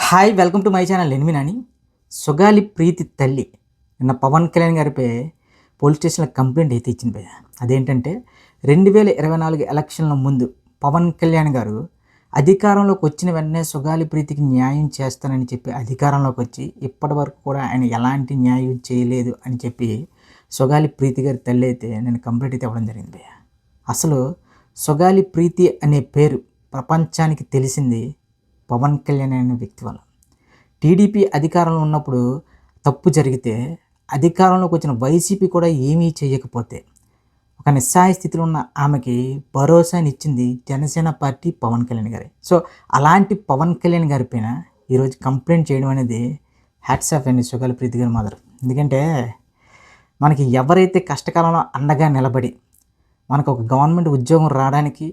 Hi welcome to my channel ఎనిమినాని. సుగాలి ప్రీతి తల్లి నిన్న పవన్ కళ్యాణ్ గారిపై పోలీస్ స్టేషన్లో కంప్లైంట్ అయితే ఇచ్చింది భయ్య. అదేంటంటే 2024 ఎలక్షన్ల ముందు పవన్ కళ్యాణ్ గారు అధికారంలోకి వచ్చిన వెంటనే సుగాలి ప్రీతికి న్యాయం చేస్తానని చెప్పి అధికారంలోకి వచ్చి ఇప్పటి వరకు కూడా ఆయన ఎలాంటి న్యాయం చేయలేదు అని చెప్పి సుగాలి ప్రీతి గారి తల్లి అయితే నేను కంప్లైంట్ అయితే ఇవ్వడం జరిగింది భయ్య. అసలు సుగాలి ప్రీతి అనే పేరు ప్రపంచానికి తెలిసింది పవన్ కళ్యాణ్ అనే వ్యక్తి వల్ల. టీడీపీ అధికారంలో ఉన్నప్పుడు తప్పు జరిగితే అధికారంలోకి వచ్చిన వైసీపీ కూడా ఏమీ చేయకపోతే ఒక నిస్సహాయ స్థితిలో ఉన్న ఆమెకి భరోసానిచ్చింది జనసేన పార్టీ పవన్ కళ్యాణ్ గారే. సో అలాంటి పవన్ కళ్యాణ్ గారి పైన ఈరోజు కంప్లైంట్ చేయడం అనేది హ్యాట్స్ ఆఫ్ అండి సుగాలి ప్రీతి గారి మదర్. ఎందుకంటే మనకి ఎవరైతే కష్టకాలంలో అండగా నిలబడి మనకు ఒక గవర్నమెంట్ ఉద్యోగం రావడానికి,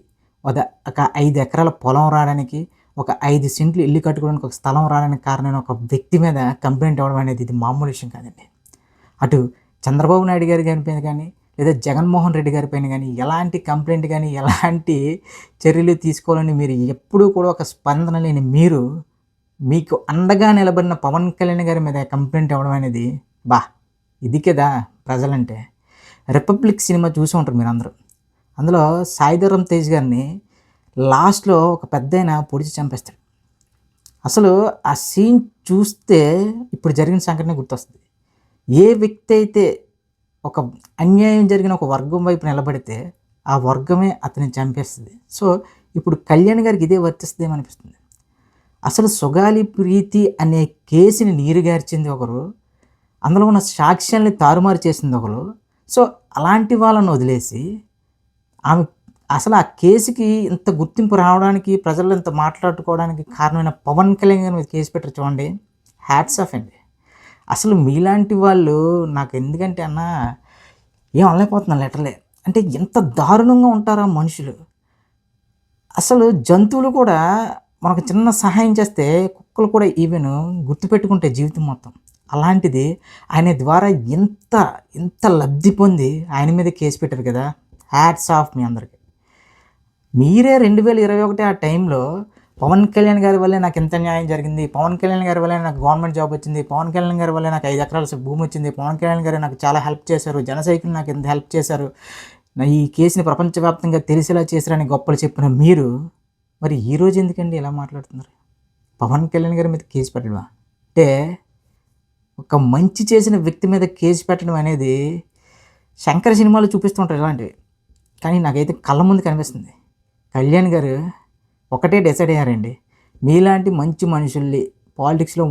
ఒక 5 ఎకరాల పొలం రావడానికి, ఒక 5 సెంట్లు ఇల్లు కట్టుకోవడానికి ఒక స్థలం రావడానికి కారణమైన ఒక వ్యక్తి మీద కంప్లైంట్ ఇవ్వడం అనేది ఇది మామూలు విషయం కాదండి. అటు చంద్రబాబు నాయుడు గారి పైన కానీ లేదా జగన్మోహన్ రెడ్డి గారి పైన కానీ ఎలాంటి కంప్లైంట్ కానీ ఎలాంటి చర్యలు తీసుకోవాలని మీరు ఎప్పుడూ కూడా ఒక స్పందన లేని మీరు మీకు అండగా నిలబడిన పవన్ కళ్యాణ్ గారి మీద కంప్లైంట్ ఇవ్వడం అనేది ఇది కదా ప్రజలంటే. రిపబ్లిక్ సినిమా చూసి ఉంటారు మీరు అందరూ. అందులో సాయిధరం తేజ్ గారిని లాస్ట్లో ఒక పెద్దయిన పొడిచి చంపేస్తాడు. అసలు ఆ సీన్ చూస్తే ఇప్పుడు జరిగిన సంఘటన గుర్తొస్తుంది. ఏ వ్యక్తి అయితే ఒక అన్యాయం జరిగిన ఒక వర్గం వైపు నిలబడితే ఆ వర్గమే అతన్ని చంపేస్తుంది. సో ఇప్పుడు కళ్యాణ్ గారికి ఇదే వర్తిస్తుందేమో అనిపిస్తుంది. అసలు సుగాలి ప్రీతి అనే కేసుని నీరుగార్చింది ఒకరు, అందులో ఉన్న సాక్ష్యాల్ని తారుమారు చేసింది ఒకరు. సో అలాంటి వాళ్ళను వదిలేసి ఆమె అసలు ఆ కేసుకి ఇంత గుర్తింపు రావడానికి, ప్రజల్లో ఇంత మాట్లాడుకోవడానికి కారణమైన పవన్ కళ్యాణ్ గారి మీద కేసు పెట్టారు చూడండి, హ్యాట్స్ ఆఫ్ అండి. అసలు మీలాంటి వాళ్ళు నాకు ఎందుకంటే ఏం అనలేకపోతున్నాను లెటర్లే. అంటే ఎంత దారుణంగా ఉంటారా మనుషులు. అసలు జంతువులు కూడా మనకు చిన్న సహాయం చేస్తే కుక్కలు కూడా ఈవెన్ గుర్తుపెట్టుకుంటే జీవితం మొత్తం. అలాంటిది ఆయన ద్వారా ఎంత లబ్ధి పొంది ఆయన మీద కేసు పెట్టారు కదా, హ్యాట్స్ ఆఫ్ మీ అందరికీ. మీరే 2021 ఆ టైంలో పవన్ కళ్యాణ్ గారి వల్లే నాకు ఎంత న్యాయం జరిగింది, పవన్ కళ్యాణ్ గారి వల్లే నాకు గవర్నమెంట్ జాబ్ వచ్చింది, పవన్ కళ్యాణ్ గారి వల్లే నాకు 5 ఎకరాల భూమి వచ్చింది, పవన్ కళ్యాణ్ గారు నాకు చాలా హెల్ప్ చేశారు, జన సైకిల్ నాకు ఎంత హెల్ప్ చేశారు, ఈ కేసుని ప్రపంచవ్యాప్తంగా తెలిసేలా చేశారని గొప్పలు చెప్పిన మీరు మరి ఈరోజు ఎందుకండి ఇలా మాట్లాడుతున్నారు? పవన్ కళ్యాణ్ గారి మీద కేసు పెట్టడమా? అంటే ఒక మంచి చేసిన వ్యక్తి మీద కేసు పెట్టడం అనేది శంకర సినిమాలు చూపిస్తుంటారు ఇలాంటివి. కానీ నాకైతే కళ్ళ ముందు కనిపిస్తుంది. కళ్యాణ్ గారు ఒకటే డిసైడ్ అయ్యారండి, మీలాంటి మంచి మనుషుల్ని పాలిటిక్స్లో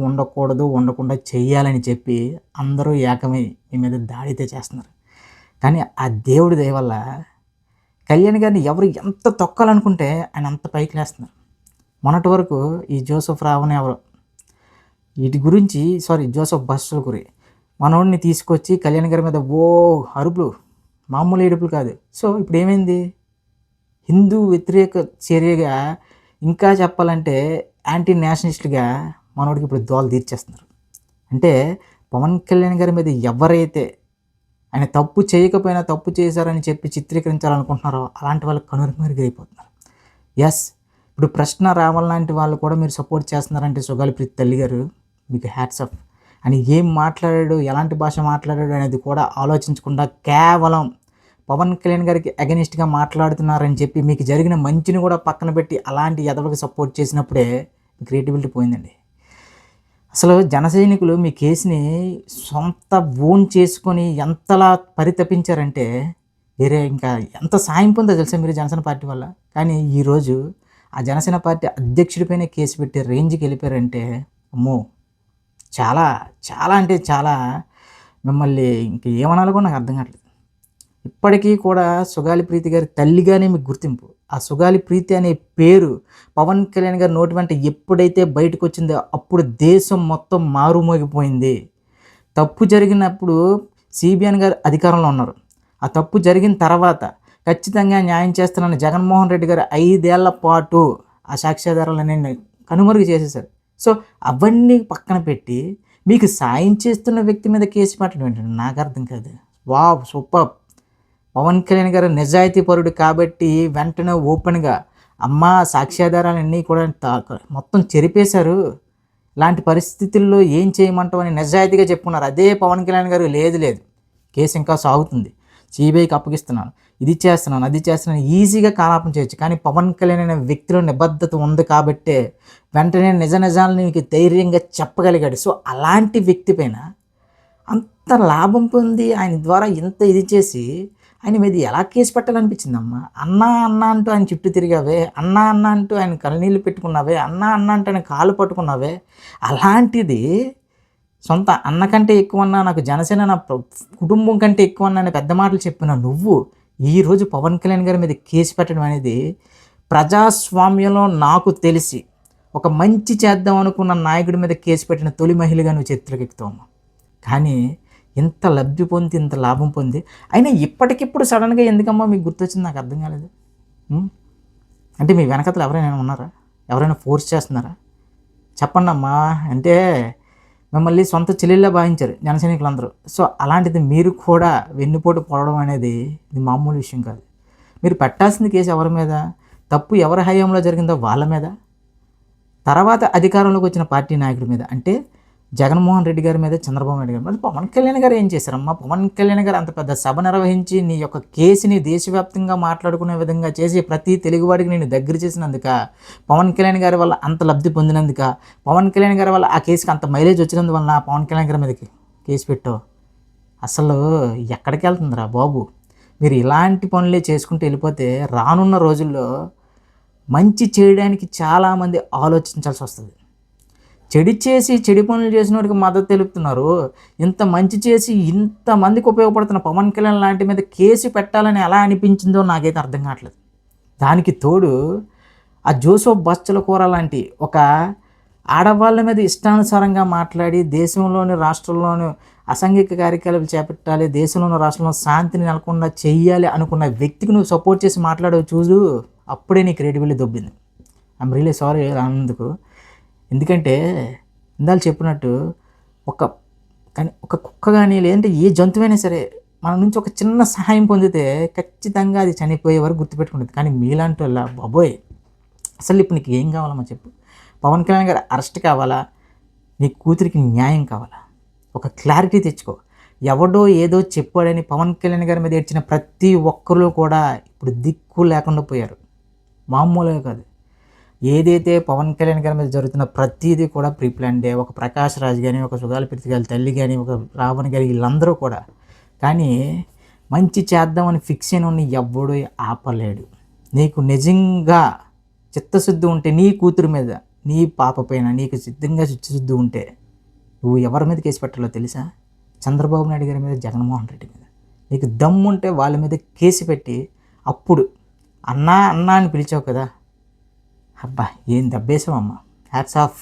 ఉండకుండా చెయ్యాలని చెప్పి అందరూ ఏకమై మీ మీద దాడితే చేస్తున్నారు. కానీ ఆ దేవుడి దయ వల్ల కళ్యాణ్ గారిని ఎవరు ఎంత తొక్కాలనుకుంటే ఆయన అంత పైకి లేస్తున్నారు. మొన్నటి వరకు ఈ జోసెఫ్ రావని ఎవరు వీటి గురించి జోసెఫ్ బస్సుల గురి మనోడిని తీసుకొచ్చి కళ్యాణ్ గారి మీద అరుపులు, మామూలు ఏడుపులు కాదు. సో ఇప్పుడు ఏమైంది? హిందూ వ్యతిరేక చర్యగా, ఇంకా చెప్పాలంటే యాంటీ నేషనలిస్ట్గా మనోడికి ఇప్పుడు దోలు తీర్చేస్తున్నారు. అంటే పవన్ కళ్యాణ్ గారి మీద ఎవరైతే ఆయన తప్పు చేయకపోయినా తప్పు చేశారని చెప్పి చిత్రీకరించాలనుకుంటున్నారో అలాంటి వాళ్ళకి కనుమరుగైపోతున్నారు. ఎస్, ఇప్పుడు ప్రశ్న రావాల లాంటి వాళ్ళు కూడా మీరు సపోర్ట్ చేస్తున్నారంటే సుగాలి ప్రీతి తల్లి గారు మీకు హ్యాట్స్ ఆఫ్. అని ఏం మాట్లాడాడు, ఎలాంటి భాష మాట్లాడాడు అనేది కూడా ఆలోచించకుండా కేవలం పవన్ కళ్యాణ్ గారికి అగెనిస్ట్గా మాట్లాడుతున్నారని చెప్పి మీకు జరిగిన మంచిని కూడా పక్కన పెట్టి అలాంటి ఎదవలకు సపోర్ట్ చేసినప్పుడే మీ క్రియేటివిటీ పోయిందండి. అసలు జన సైనికులు మీ కేసుని సొంత ఓన్ చేసుకొని ఎంతలా పరితపించారంటే వేరే ఇంకా ఎంత సాయం పొందో తెలుసా మీరు జనసేన పార్టీ వల్ల. కానీ ఈరోజు ఆ జనసేన పార్టీ అధ్యక్షుడిపైనే కేసు పెట్టి రేంజ్కి వెళ్ళిపోయారంటే అమ్మో, చాలా చాలా అంటే చాలా మిమ్మల్ని ఇంక ఏమనాలో కూడా నాకు అర్థం కావట్లేదు. ఇప్పటికీ కూడా సుగాలి ప్రీతి గారి తల్లిగానే మీకు గుర్తింపు. ఆ సుగాలి ప్రీతి అనే పేరు పవన్ కళ్యాణ్ గారి నోటి వెంట ఎప్పుడైతే బయటకు వచ్చిందో అప్పుడు దేశం మొత్తం మారుమోగిపోయింది. తప్పు జరిగినప్పుడు సిబిఎన్ గారు అధికారంలో ఉన్నారు. ఆ తప్పు జరిగిన తర్వాత ఖచ్చితంగా న్యాయం చేస్తానని జగన్మోహన్ రెడ్డి గారు 5 ఏళ్ల పాటు ఆ సాక్ష్యాధారాలన్నీ కనుమరుగు చేసేసారు. సో అవన్నీ పక్కన పెట్టి మీకు సాయం చేస్తున్న వ్యక్తి మీద కేసు పెట్టడం ఏంటంటే నాకు అర్థం కాదు. సూపర్. పవన్ కళ్యాణ్ గారు నిజాయితీ పరుడు కాబట్టి వెంటనే ఓపెన్గా సాక్ష్యాధారాలన్నీ కూడా మొత్తం చెరిపేశారు, లాంటి పరిస్థితుల్లో ఏం చేయమంటావు అని నిజాయితీగా చెప్పుకున్నారు. అదే పవన్ కళ్యాణ్ గారు లేదు కేసు ఇంకా సాగుతుంది, సిబిఐకి అప్పగిస్తున్నాను, ఇది చేస్తున్నాను, అది చేస్తున్నాను, ఈజీగా కాలాపం చేయొచ్చు. కానీ పవన్ కళ్యాణ్ అనే వ్యక్తిలో నిబద్ధత ఉంది కాబట్టే వెంటనే నిజాలను మీకు ధైర్యంగా చెప్పగలిగాడు. సో అలాంటి వ్యక్తి పైన అంత లాభం పొంది ఆయన ద్వారా ఇంత ఇది చేసి ఆయన మీద ఎలా కేసు పెట్టాలనిపించిందమ్మా? అన్నా అన్నా అంటూ ఆయన చుట్టూ తిరిగావే, అన్నా అన్నా అంటూ ఆయన కన్నీళ్ళు పెట్టుకున్నావే, అన్నా అన్నా అంటూ ఆయన కాళ్ళు పట్టుకున్నావే. అలాంటిది సొంత అన్న కంటే ఎక్కువన్నా, నాకు జనసేన నా కుటుంబం కంటే ఎక్కువన్నా అనే పెద్ద మాటలు చెప్పిన నువ్వు ఈరోజు పవన్ కళ్యాణ్ గారి మీద కేసు పెట్టడం అనేది ప్రజాస్వామ్యంలో నాకు తెలిసి ఒక మంచి చేద్దాం అనుకున్న నాయకుడి మీద కేసు పెట్టిన తొలి మహిళగా నువ్వు చరిత్రకి ఎక్కుతావమ్మా. కానీ ఇంత లబ్ధి పొంది, ఇంత లాభం పొంది అయినా ఇప్పటికిప్పుడు సడన్గా ఎందుకమ్మా మీకు గుర్తొచ్చింది నాకు అర్థం కాలేదు. అంటే మీ వెనకతలు ఎవరైనా ఉన్నారా? ఎవరైనా ఫోర్స్ చేస్తున్నారా? చెప్పండి అమ్మా. అంటే మిమ్మల్ని సొంత చెల్లెళ్ళ భావించారు జన సైనికులందరూ. సో అలాంటిది మీరు కూడా వెన్నుపోటు పడడం అనేది ఇది మామూలు విషయం కాదు. మీరు పెట్టాల్సింది కేసు ఎవరి మీద? తప్పు ఎవరి హయాంలో జరిగిందో వాళ్ళ మీద, తర్వాత అధికారంలోకి వచ్చిన పార్టీ నాయకుడి మీద. అంటే జగన్మోహన్ రెడ్డి గారి మీద, చంద్రబాబు నాయుడు గారి మీద. పవన్ కళ్యాణ్ గారు ఏం చేశారమ్మా? పవన్ కళ్యాణ్ గారు అంత పెద్ద సభ నిర్వహించి నీ యొక్క కేసుని దేశవ్యాప్తంగా మాట్లాడుకునే విధంగా చేసి ప్రతి తెలుగువాడికి నేను దగ్గర చేసినందుక, పవన్ కళ్యాణ్ గారి వల్ల అంత లబ్ధి పొందినందుక, పవన్ కళ్యాణ్ గారి వల్ల ఆ కేసుకి అంత మైలేజ్ వచ్చినందువల్ల పవన్ కళ్యాణ్ గారి మీదకి కేసు పెట్టావు. అసలు ఎక్కడికి వెళ్తుందిరా బాబు? మీరు ఇలాంటి పనులే చేసుకుంటూ వెళ్ళిపోతే రానున్న రోజుల్లో మంచి చేయడానికి చాలామంది ఆలోచించాల్సి వస్తుంది. చెడు పనులు చేసిన వాడికి మద్దతు తెలుపుతున్నారు. ఇంత మంచి చేసి ఇంతమందికి ఉపయోగపడుతున్న పవన్ కళ్యాణ్ లాంటి మీద కేసు పెట్టాలని ఎలా అనిపించిందో నాకైతే అర్థం కావట్లేదు. దానికి తోడు ఆ జోసెఫ్ బచ్చల కూర లాంటి ఒక ఆడవాళ్ళ మీద ఇష్టానుసారంగా మాట్లాడి దేశంలోని రాష్ట్రంలోని అసాంఘిక కార్యకలాపాలు చేపట్టాలి, దేశంలోని రాష్ట్రంలో శాంతిని నెలకొండా చెయ్యాలి అనుకున్న వ్యక్తికి నువ్వు సపోర్ట్ చేసి మాట్లాడవు చూడు, అప్పుడే నీ క్రెడిబిలిటీ దొబ్బింది. ఐఎమ్ రియలీ సారీ రానందుకు. ఎందుకంటే ఇందాక చెప్పినట్టు ఒక కుక్క కానీ లేదంటే ఏ జంతువైనా సరే మన నుంచి ఒక చిన్న సహాయం పొందితే ఖచ్చితంగా అది చనిపోయే వరకు గుర్తుపెట్టుకుంటుంది. కానీ మీలాంటి వాళ్ళ బాబోయ్, అసలు ఇప్పుడు నీకు ఏం కావాలమ్మా చెప్పు? పవన్ కళ్యాణ్ గారు అరెస్ట్ కావాలా? నీ కూతురికి న్యాయం కావాలా? ఒక క్లారిటీ తెచ్చుకో. ఎవడో ఏదో చెప్పాడని పవన్ కళ్యాణ్ గారి మీద ఏడ్చిన ప్రతి ఒక్కరు కూడా ఇప్పుడు దిక్కు లేకుండా పోయారు. మామూలుగా కాదు. ఏదైతే పవన్ కళ్యాణ్ గారి మీద జరుగుతున్న ప్రతిదీ కూడా ప్రీప్లాన్డే. ఒక ప్రకాష్ రాజ్ కానీ, ఒక సుగాలి ప్రీతి గారి తల్లి కానీ, ఒక రావణ్ గారి, వీళ్ళందరూ కూడా. కానీ మంచి చేద్దామని ఫిక్స్ అయిన ఎవ్వడూ ఆపలేడు. నీకు నిజంగా చిత్తశుద్ధి ఉంటే నీ కూతురు మీద, నీ పాప పైన నీకు సిద్ధంగా చిత్తశుద్ధి ఉంటే నువ్వు ఎవరి మీద కేసు పెట్టాలో తెలుసా? చంద్రబాబు నాయుడు గారి మీద, జగన్మోహన్ రెడ్డి మీద. నీకు దమ్ముంటే వాళ్ళ మీద కేసు పెట్టి అప్పుడు అన్నా అన్నా అని పిలిచావు కదా, అబ్బా ఏం దబ్బేసావమ్మా. Hats off.